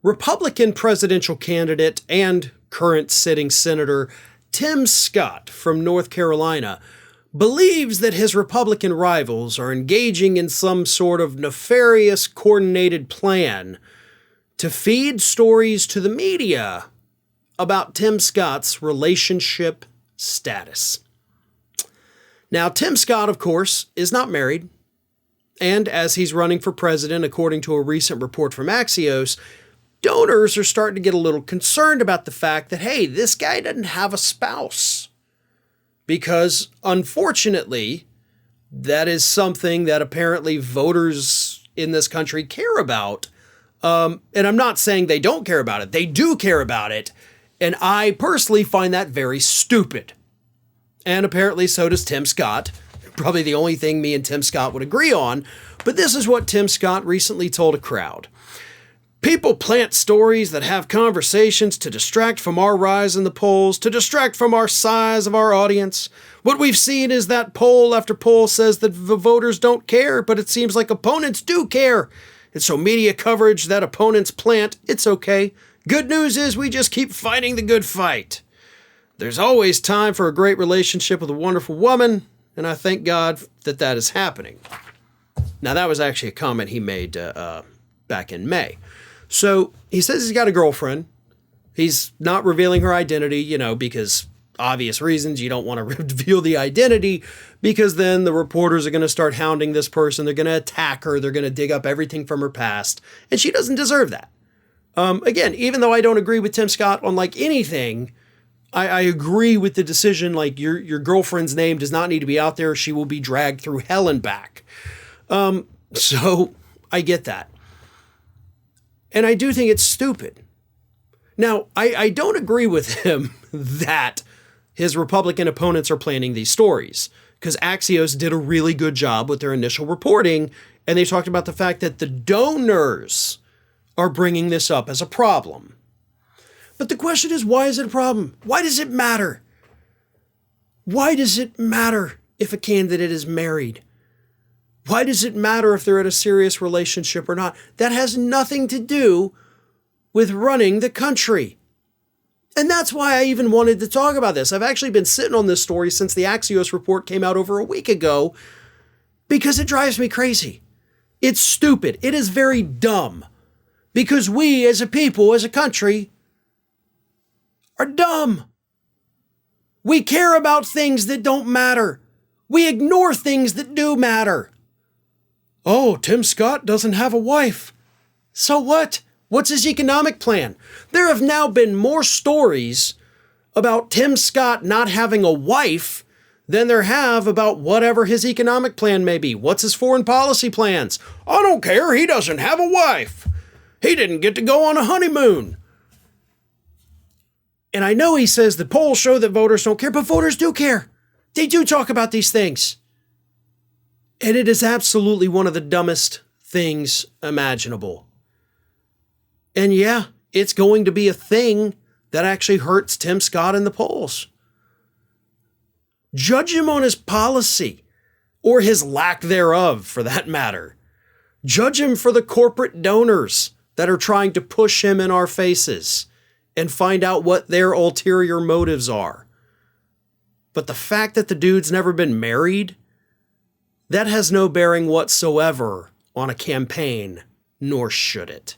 Republican presidential candidate and current sitting Senator Tim Scott from North Carolina believes that his Republican rivals are engaging in some sort of nefarious coordinated plan to feed stories to the media about Tim Scott's relationship status. Now, Tim Scott, of course, is not married, and as he's running for president, according to a recent report from Axios, donors are starting to get a little concerned about the fact that, hey, this guy doesn't have a spouse. Because, unfortunately, that is something that apparently voters in this country care about. And I'm not saying they don't care about it. They do care about it. And I personally find that very stupid. And apparently so does Tim Scott. Probably the only thing me and Tim Scott would agree on. But this is what Tim Scott recently told a crowd. People plant stories that have conversations to distract from our rise in the polls, to distract from our size of our audience. What we've seen is that poll after poll says that the voters don't care, but it seems like opponents do care. And so media coverage that opponents plant, it's okay. Good news is we just keep fighting the good fight. There's always time for a great relationship with a wonderful woman, and I thank God that that is happening. Now, that was actually a comment he made back in May. So he says he's got a girlfriend. He's not revealing her identity, because obvious reasons. You don't want to reveal the identity because then the reporters are going to start hounding this person. They're going to attack her. They're going to dig up everything from her past. And she doesn't deserve that. Again, even though I don't agree with Tim Scott on anything, I agree with the decision. Your girlfriend's name does not need to be out there. She will be dragged through hell and back. So I get that. And I do think it's stupid. Now, I don't agree with him that his Republican opponents are planning these stories, because Axios did a really good job with their initial reporting, and they talked about the fact that the donors are bringing this up as a problem. But the question is, why is it a problem? Why does it matter? Why does it matter if a candidate is married? Why does it matter if they're in a serious relationship or not? That has nothing to do with running the country. And that's why I even wanted to talk about this. I've actually been sitting on this story since the Axios report came out over a week ago because it drives me crazy. It's stupid. It is very dumb because we as a people, as a country, are dumb. We care about things that don't matter. We ignore things that do matter. Oh, Tim Scott doesn't have a wife. So what? What's his economic plan? There have now been more stories about Tim Scott not having a wife than there have about whatever his economic plan may be. What's his foreign policy plans? I don't care. He doesn't have a wife. He didn't get to go on a honeymoon. And I know he says the polls show that voters don't care, but voters do care. They do talk about these things. And it is absolutely one of the dumbest things imaginable. And yeah, it's going to be a thing that actually hurts Tim Scott in the polls. Judge him on his policy, or his lack thereof, for that matter. Judge him for the corporate donors that are trying to push him in our faces and find out what their ulterior motives are. But the fact that the dude's never been married, that has no bearing whatsoever on a campaign, nor should it.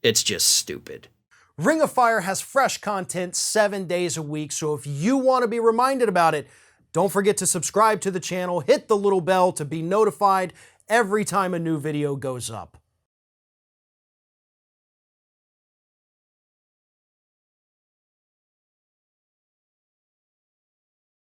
It's just stupid. Ring of Fire has fresh content 7 days a week, so if you want to be reminded about it, don't forget to subscribe to the channel, hit the little bell to be notified every time a new video goes up.